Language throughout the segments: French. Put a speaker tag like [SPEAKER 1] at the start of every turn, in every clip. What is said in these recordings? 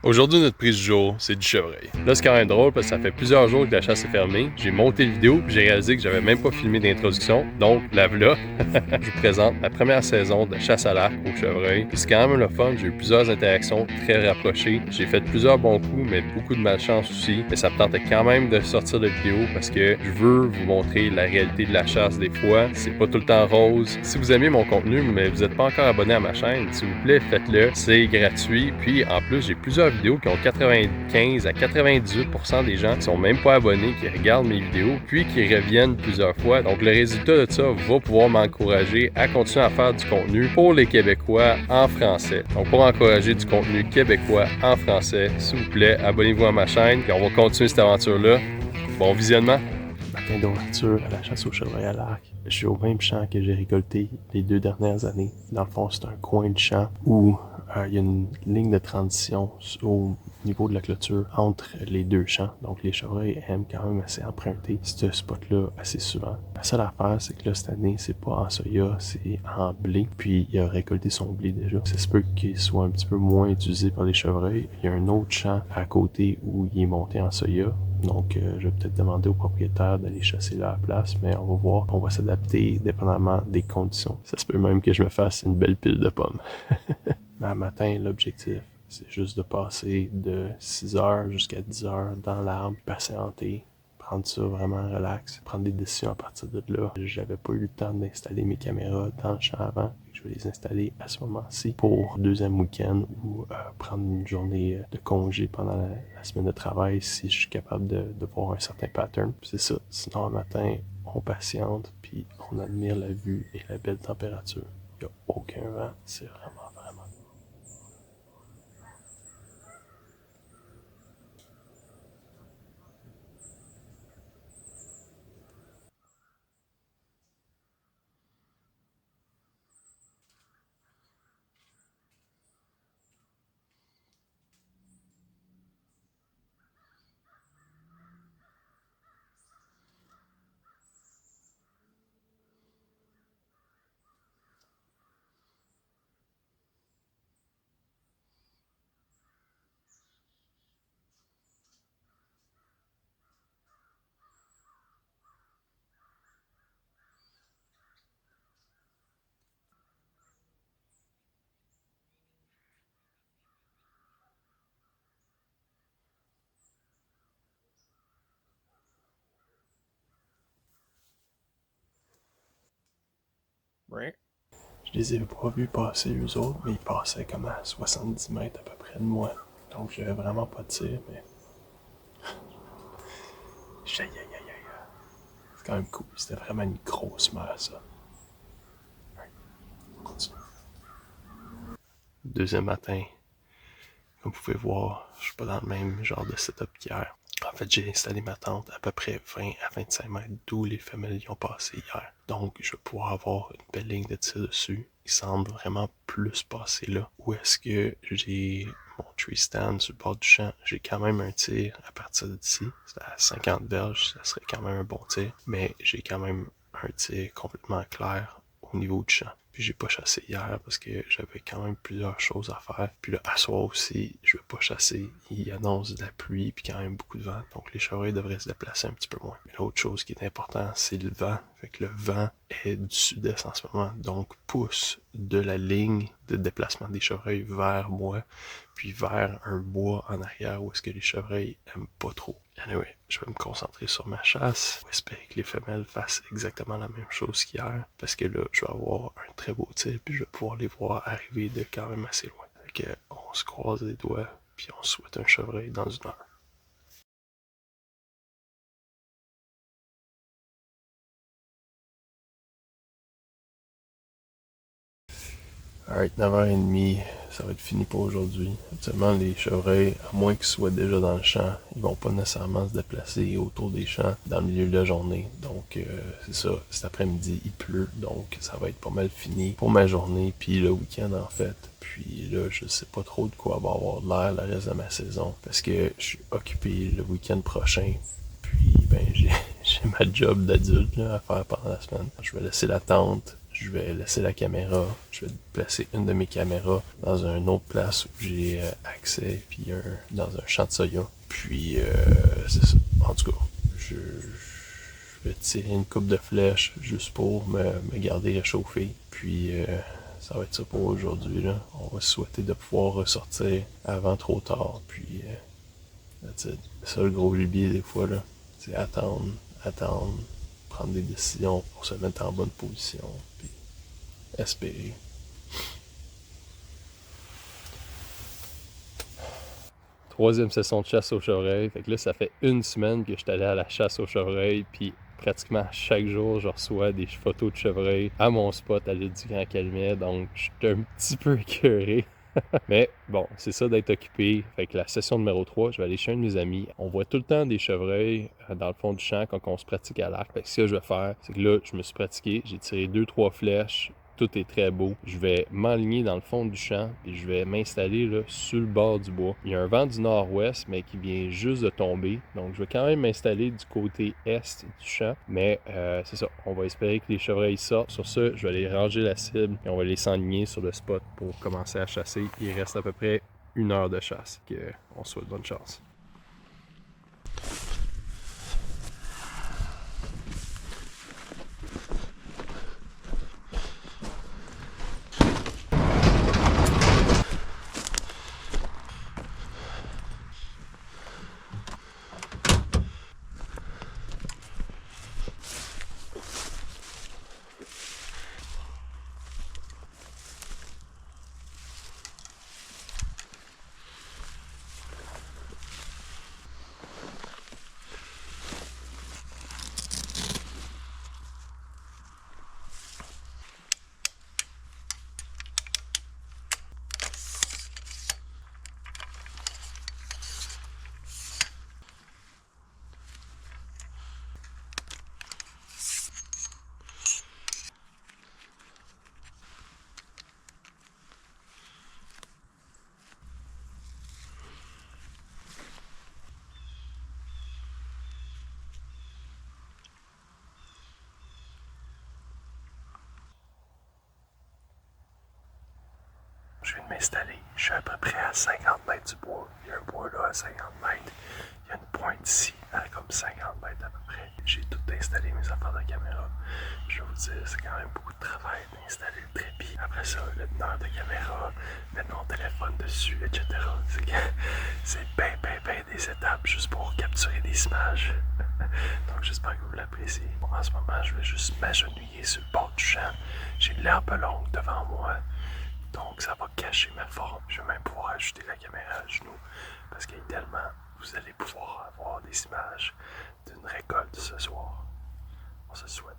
[SPEAKER 1] Aujourd'hui, notre prise du jour, c'est du chevreuil. Là, c'est quand même drôle parce que ça fait plusieurs jours que la chasse est fermée. J'ai monté le vidéo puis j'ai réalisé que j'avais même pas filmé d'introduction. Donc, la v'là, je vous présente la première saison de chasse à l'arc au chevreuil. Puis c'est quand même le fun. J'ai eu plusieurs interactions très rapprochées. J'ai fait plusieurs bons coups, mais beaucoup de malchance aussi. Mais ça me tentait quand même de sortir de vidéo parce que je veux vous montrer la réalité de la chasse des fois. C'est pas tout le temps rose. Si vous aimez mon contenu, mais vous n'êtes pas encore abonné à ma chaîne, s'il vous plaît, faites-le. C'est gratuit. Puis, en plus, j'ai plusieurs vidéos qui ont 95 à 98% des gens qui sont même pas abonnés, qui regardent mes vidéos, puis qui reviennent plusieurs fois. Donc le résultat de ça va pouvoir m'encourager à continuer à faire du contenu pour les Québécois en français. Donc pour encourager du contenu québécois en français, s'il vous plaît, abonnez-vous à ma chaîne, puis on va continuer cette aventure-là. Bon visionnement!
[SPEAKER 2] Matin d'ouverture à la chasse au chevreuil à l'arc. Je suis au même champ que j'ai récolté les 2 dernières années. Dans le fond, c'est un coin de champ où il y a une ligne de transition au niveau de la clôture entre les deux champs. Donc les chevreuils aiment quand même assez emprunter ce spot-là assez souvent. La seule affaire, c'est que là, cette année, c'est pas en soya, c'est en blé. Puis il a récolté son blé déjà. Ça se peut qu'il soit un petit peu moins utilisé par les chevreuils. Il y a un autre champ à côté où il est monté en soya. Donc, je vais peut-être demander au propriétaire d'aller chasser là à la place, mais on va voir. On va s'adapter dépendamment des conditions. Ça se peut même que je me fasse une belle pile de pommes. Mais à matin, l'objectif, c'est juste de passer de 6 heures jusqu'à 10 heures dans l'arbre, patienter, prendre ça vraiment relax, prendre des décisions à partir de là. J'avais pas eu le temps d'installer mes caméras dans le champ avant. Je vais les installer à ce moment-ci pour le deuxième week-end ou prendre une journée de congé pendant la semaine de travail si je suis capable de voir un certain pattern. C'est ça. Sinon, le matin, on patiente puis on admire la vue et la belle température. Il n'y a aucun vent. C'est vraiment
[SPEAKER 1] Ouais.
[SPEAKER 2] Je les ai pas vus passer eux autres, mais ils passaient comme à 70 mètres à peu près de moi. Donc j'avais vraiment pas de tir, mais. Aïe aïe aïe aïe. C'est quand même cool. C'était vraiment une grosse mer, ça. On continue. Deuxième matin, comme vous pouvez voir, je suis pas dans le même genre de setup qu'hier. En fait, j'ai installé ma tente à peu près 20 à 25 mètres d'où les femelles y ont passé hier. Donc, je vais pouvoir avoir une belle ligne de tir dessus. Il semble vraiment plus passer là. Où est-ce que j'ai mon tree stand sur le bord du champ? J'ai quand même un tir à partir d'ici. C'est à 50 verges, ça serait quand même un bon tir. Mais j'ai quand même un tir complètement clair au niveau du champ. Puis j'ai pas chassé hier parce que j'avais quand même plusieurs choses à faire. Puis là, à soir aussi, je vais pas chasser. Il annonce de la pluie puis quand même beaucoup de vent. Donc les chevreuils devraient se déplacer un petit peu moins. Mais l'autre chose qui est importante, c'est le vent. Fait que le vent est du sud-est en ce moment. Donc pousse de la ligne de déplacement des chevreuils vers moi. Puis vers un bois en arrière où est-ce que les chevreuils aiment pas trop. Anyway, je vais me concentrer sur ma chasse. J'espère que les femelles fassent exactement la même chose qu'hier. Parce que là, je vais avoir un très beau tir. Puis je vais pouvoir les voir arriver de quand même assez loin. Fait que on se croise les doigts. Puis on souhaite un chevreuil dans une heure. Alright, 9h30, ça va être fini pour aujourd'hui. Actuellement, les chevreuils, à moins qu'ils soient déjà dans le champ, ils vont pas nécessairement se déplacer autour des champs dans le milieu de la journée. Donc, c'est ça, cet après-midi, il pleut, donc ça va être pas mal fini pour ma journée, puis le week-end en fait. Puis là, je sais pas trop de quoi va avoir l'air le reste de ma saison, parce que je suis occupé le week-end prochain. Puis, ben, j'ai ma job d'adulte là, à faire pendant la semaine. Je vais laisser la tente. je vais laisser la caméra, je vais placer une de mes caméras dans une autre place où j'ai accès, puis dans un champ de soya. Puis, c'est ça. En tout cas, je vais tirer une coupe de flèches juste pour me garder réchauffé. Puis, ça va être ça pour aujourd'hui, là. On va souhaiter de pouvoir ressortir avant trop tard. Puis, c'est ça le gros gibier des fois, là. C'est attendre, prendre des décisions pour se mettre en bonne position, puis espérer.
[SPEAKER 1] Troisième session de chasse aux chevreuils. Fait que là, ça fait une semaine que je suis allé à la chasse aux chevreuils, puis pratiquement chaque jour, je reçois des photos de chevreuils à mon spot à l'île du Grand-Calmet, donc je suis un petit peu écœuré. Mais bon, c'est ça d'être occupé. Fait que la session numéro 3, je vais aller chez un de mes amis. On voit tout le temps des chevreuils dans le fond du champ quand on se pratique à l'arc. Fait que ce que je vais faire, c'est que là, je me suis pratiqué, j'ai tiré 2-3 flèches. Tout est très beau. Je vais m'enligner dans le fond du champ et je vais m'installer là, sur le bord du bois. Il y a un vent du nord-ouest, mais qui vient juste de tomber. Donc, je vais quand même m'installer du côté est du champ. Mais c'est ça. On va espérer que les chevreuils sortent. Sur ce, je vais aller ranger la cible et on va les s'enligner sur le spot pour commencer à chasser. Il reste à peu près 1 heure de chasse. On se souhaite bonne chance.
[SPEAKER 2] Je viens de m'installer. Je suis à peu près à 50 mètres du bois. Il y a un bois là à 50 mètres. Il y a une pointe ici à comme 50 mètres à peu près. J'ai tout installé mes affaires de caméra. Je vais vous dire, c'est quand même beaucoup de travail d'installer le trépied. Après ça, le teneur de caméra, mettre mon téléphone dessus, etc. C'est ben des étapes juste pour capturer des images. Donc j'espère que vous l'appréciez. Bon, en ce moment, je vais juste m'agenouiller sur le bord du champ. J'ai l'herbe longue devant moi. Donc ça va cacher ma forme. Je vais même pouvoir ajouter la caméra à genoux. Parce qu'idéalement, vous allez pouvoir avoir des images d'une récolte ce soir. On se souhaite.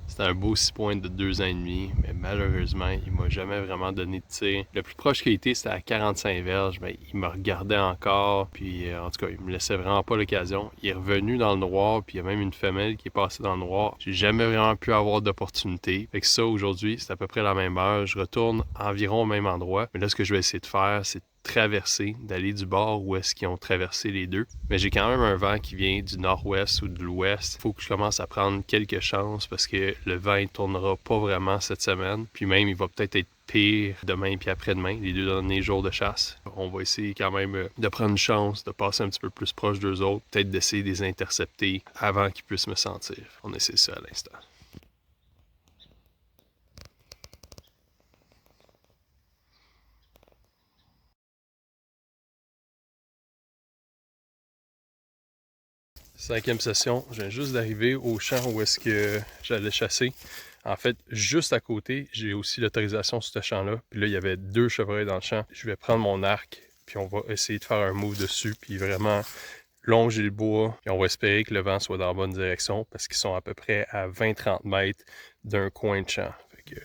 [SPEAKER 1] C'était un beau 6 points de 2 ans et demi, mais malheureusement, il m'a jamais vraiment donné de tir. Le plus proche qu'il a été, c'était à 45 verges, mais il me regardait encore, puis en tout cas, il me laissait vraiment pas l'occasion. Il est revenu dans le noir, puis il y a même une femelle qui est passée dans le noir. J'ai jamais vraiment pu avoir d'opportunité. Fait que ça, aujourd'hui, c'est à peu près la même heure. Je retourne environ au même endroit, mais là, ce que je vais essayer de faire, c'est traverser, d'aller du bord où est-ce qu'ils ont traversé les deux. Mais j'ai quand même un vent qui vient du nord-ouest ou de l'ouest. Il faut que je commence à prendre quelques chances parce que le vent ne tournera pas vraiment cette semaine. Puis même, il va peut-être être pire demain puis après-demain, les 2 derniers jours de chasse. On va essayer quand même de prendre une chance, de passer un petit peu plus proche d'eux autres, peut-être d'essayer de les intercepter avant qu'ils puissent me sentir. On essaie ça à l'instant. Cinquième session, je viens juste d'arriver au champ où est-ce que j'allais chasser. En fait, juste à côté, j'ai aussi l'autorisation sur ce champ-là. Puis là, il y avait 2 chevreuils dans le champ. Je vais prendre mon arc, puis on va essayer de faire un move dessus, puis vraiment longer le bois. Puis on va espérer que le vent soit dans la bonne direction, parce qu'ils sont à peu près à 20-30 mètres d'un coin de champ. Fait que,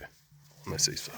[SPEAKER 1] on essaie ça.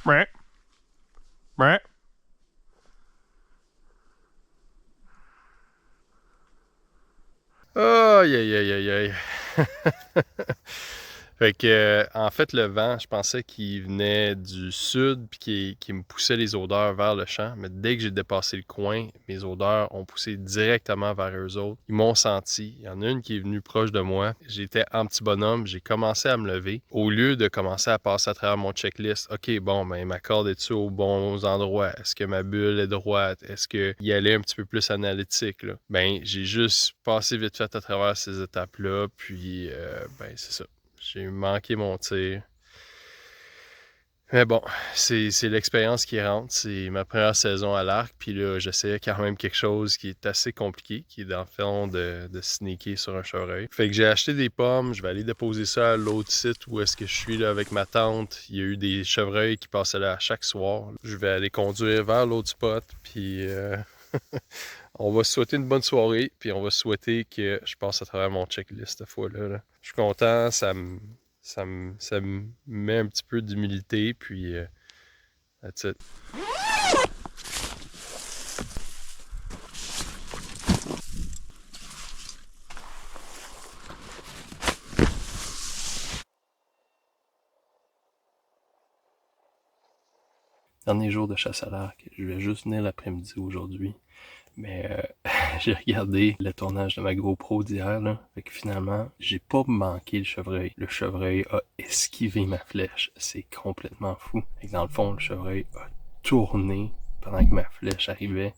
[SPEAKER 1] Mouah. Mouah. Aïe, aïe, aïe, aïe, aïe. Fait que, en fait, le vent, je pensais qu'il venait du sud puis qu'il me poussait les odeurs vers le champ. Mais dès que j'ai dépassé le coin, mes odeurs ont poussé directement vers eux autres. Ils m'ont senti. Il y en a une qui est venue proche de moi. J'étais en petit bonhomme. J'ai commencé à me lever. Au lieu de commencer à passer à travers mon checklist, OK, bon, ben, ma corde est-tu aux bons endroits? Est-ce que ma bulle est droite? Est-ce qu'il allait un petit peu plus analytique, là? Ben, j'ai juste passé vite fait à travers ces étapes-là. Puis, ben, c'est ça. J'ai manqué mon tir. Mais bon, c'est l'expérience qui rentre. C'est ma première saison à l'arc. Puis là, j'essayais quand même quelque chose qui est assez compliqué, qui est dans le fond de sneaker sur un chevreuil. Fait que j'ai acheté des pommes. Je vais aller déposer ça à l'autre site où est-ce que je suis là avec ma tante. Il y a eu des chevreuils qui passaient là chaque soir. Je vais aller conduire vers l'autre spot. Puis on va se souhaiter une bonne soirée. Puis on va se souhaiter que je passe à travers mon checklist cette fois-là. Là. Je suis content. Ça me met un petit peu d'humilité, puis that's it. Dernier jour de chasse à l'arc, je vais juste venir l'après-midi aujourd'hui. Mais j'ai regardé le tournage de ma GoPro d'hier, là. Fait que finalement, j'ai pas manqué le chevreuil. Le chevreuil a esquivé ma flèche. C'est complètement fou. Fait que dans le fond, le chevreuil a tourné pendant que ma flèche arrivait.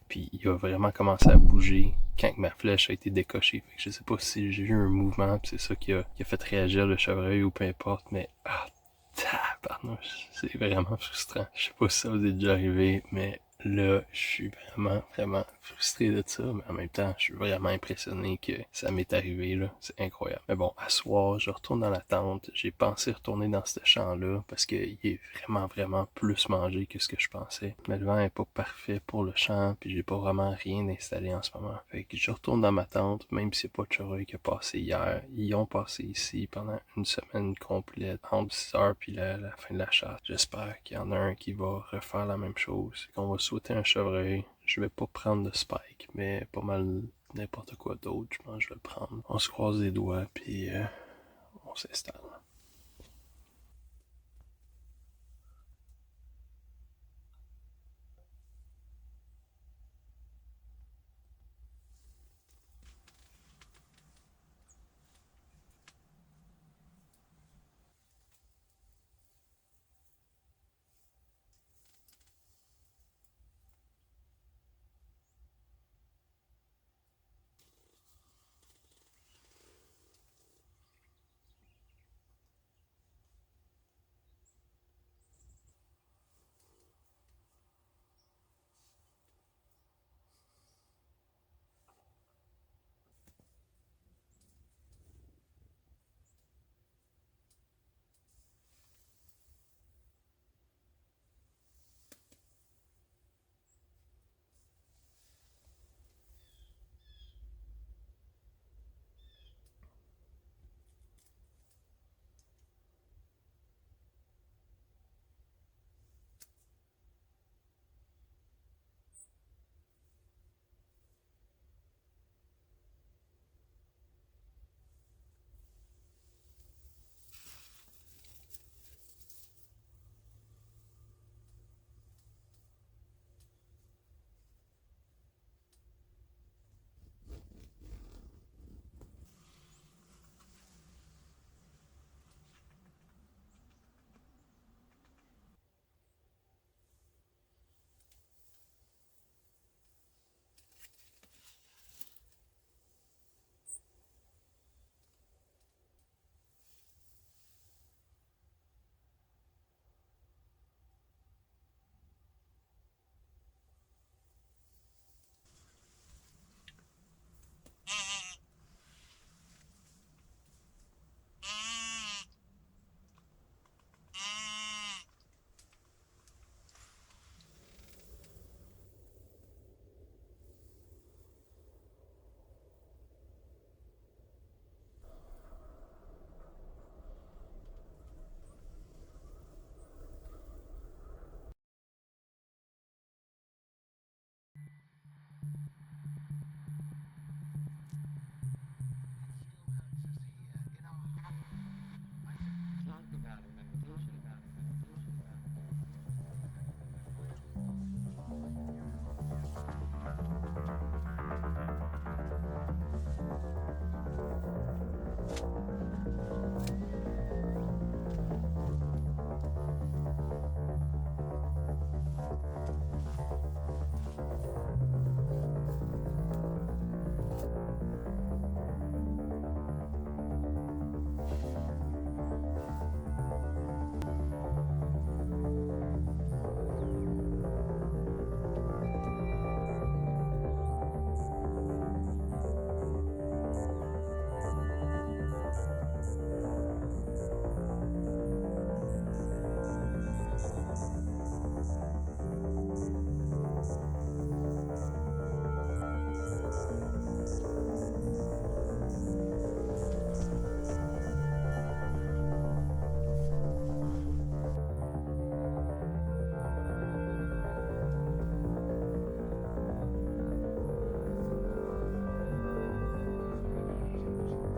[SPEAKER 1] Puis il a vraiment commencé à bouger quand ma flèche a été décochée. Fait que je sais pas si j'ai eu un mouvement, puis c'est ça qui a fait réagir le chevreuil ou peu importe, mais tabarnouche, c'est vraiment frustrant. Je sais pas si ça vous est déjà arrivé, mais
[SPEAKER 2] Là, je suis vraiment frustré de ça, mais en même temps, je suis vraiment impressionné que ça m'est arrivé, là. C'est incroyable. Mais bon, à soir, je retourne dans la tente. J'ai pensé retourner dans ce champ-là parce qu'il est vraiment plus mangé que ce que je pensais. Mais le vent est pas parfait pour le champ, puis j'ai pas vraiment rien installé en ce moment. Fait que je retourne dans ma tente, même si c'est pas de chevreuil qui a passé hier. Ils ont passé ici pendant une semaine complète, entre 6 heures puis la fin de la chasse. J'espère qu'il y en a un qui va refaire la même chose, qu'on va sauter un chevreuil. Je vais pas prendre de spike, mais pas mal n'importe quoi d'autre, je pense que je vais le prendre. On se croise les doigts, puis on s'installe.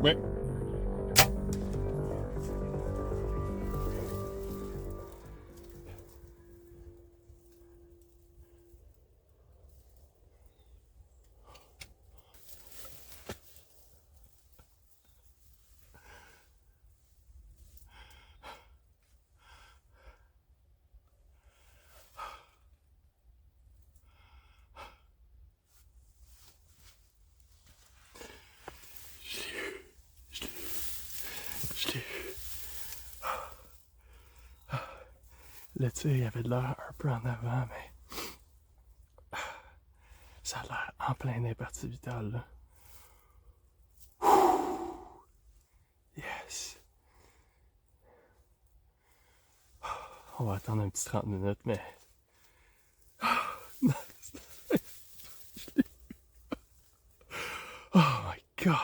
[SPEAKER 1] Ouais.
[SPEAKER 2] Je l'ai eu. Là, tu sais, il y avait de l'air un peu en avant, mais en plein dans les parties vitales, là. Yes! On va attendre un petit 30 minutes, mais... Oh my God!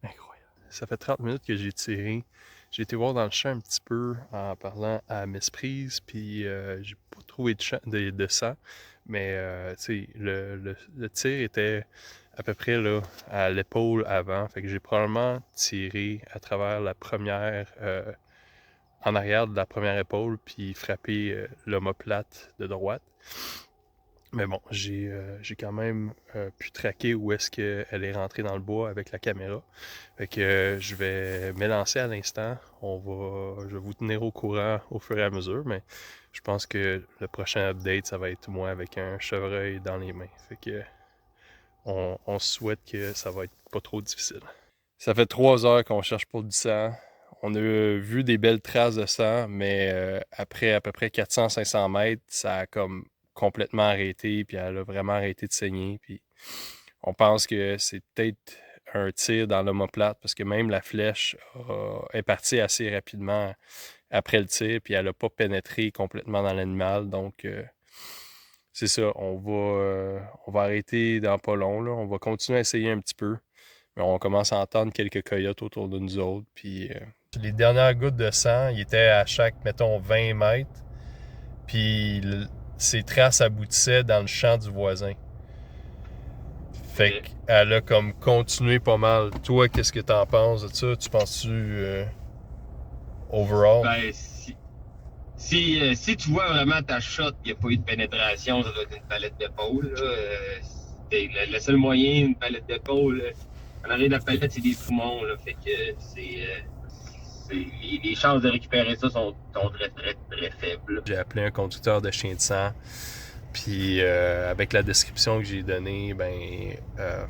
[SPEAKER 2] Incroyable. Ça fait 30 minutes que j'ai tiré. J'ai été voir dans le champ un petit peu en parlant à Mesprise, puis j'ai pas trouvé de sang. Mais tu sais, le tir était à peu près là, à l'épaule avant. Fait que j'ai probablement tiré à travers la première, en arrière de la première épaule, puis frappé l'omoplate de droite. Mais bon, j'ai quand même pu traquer où est-ce qu'elle est rentrée dans le bois avec la caméra. Fait que je vais m'élancer à l'instant. Je vais vous tenir au courant au fur et à mesure, mais je pense que le prochain update, ça va être moi avec un chevreuil dans les mains. Fait que on souhaite que ça va être pas trop difficile. Ça fait 3 heures qu'on cherche pour du sang. On a vu des belles traces de sang, mais après à peu près 400-500 mètres, ça a comme complètement arrêté, puis elle a vraiment arrêté de saigner. Puis on pense que c'est peut-être un tir dans l'omoplate, parce que même la flèche est partie assez rapidement après le tir, puis elle n'a pas pénétré complètement dans l'animal. Donc c'est ça, on va arrêter dans pas long, là. On va continuer à essayer un petit peu. Mais on commence à entendre quelques coyotes autour de nous autres. Puis les dernières gouttes de sang, ils étaient à chaque, mettons, 20 mètres. Puis ces traces aboutissaient dans le champ du voisin. Fait qu'elle a comme continué pas mal. Toi, qu'est-ce que t'en penses de ça? Tu penses-tu overall?
[SPEAKER 3] Ben, si tu vois vraiment ta shot, il n'y a pas eu de pénétration, ça doit être une palette d'épaule. Le seul moyen, une palette d'épaule, en arrière de la palette, c'est des poumons. Là, fait que les chances de récupérer ça sont très, très, très faibles.
[SPEAKER 2] J'ai appelé un conducteur de chien de sang. Puis avec la description que j'ai donnée,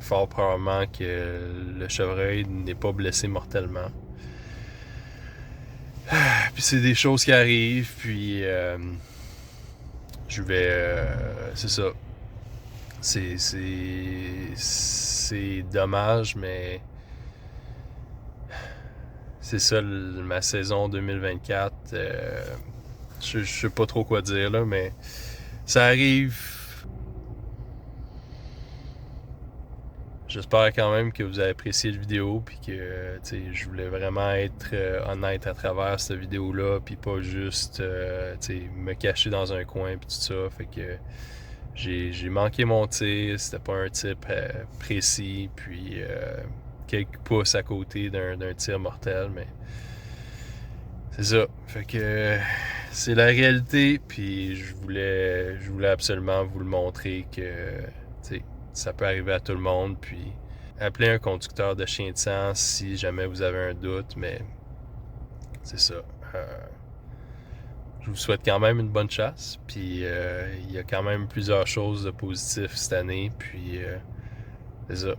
[SPEAKER 2] fort probablement que le chevreuil n'est pas blessé mortellement. Puis c'est des choses qui arrivent, puis je vais... c'est ça. C'est dommage, mais c'est ça ma saison 2024. Je sais pas trop quoi dire là, mais ça arrive. J'espère quand même que vous avez apprécié la vidéo, puis que je voulais vraiment être honnête à travers cette vidéo-là, puis pas juste me cacher dans un coin, puis tout ça. Fait que j'ai manqué mon tir, c'était pas un type précis, puis quelques pouces à côté d'un tir mortel, mais c'est ça. Fait que c'est la réalité, puis je voulais absolument vous le montrer que ça peut arriver à tout le monde, puis appelez un conducteur de chien de sang si jamais vous avez un doute, mais c'est ça. Je vous souhaite quand même une bonne chasse, puis il y a quand même plusieurs choses de positives cette année, puis c'est ça.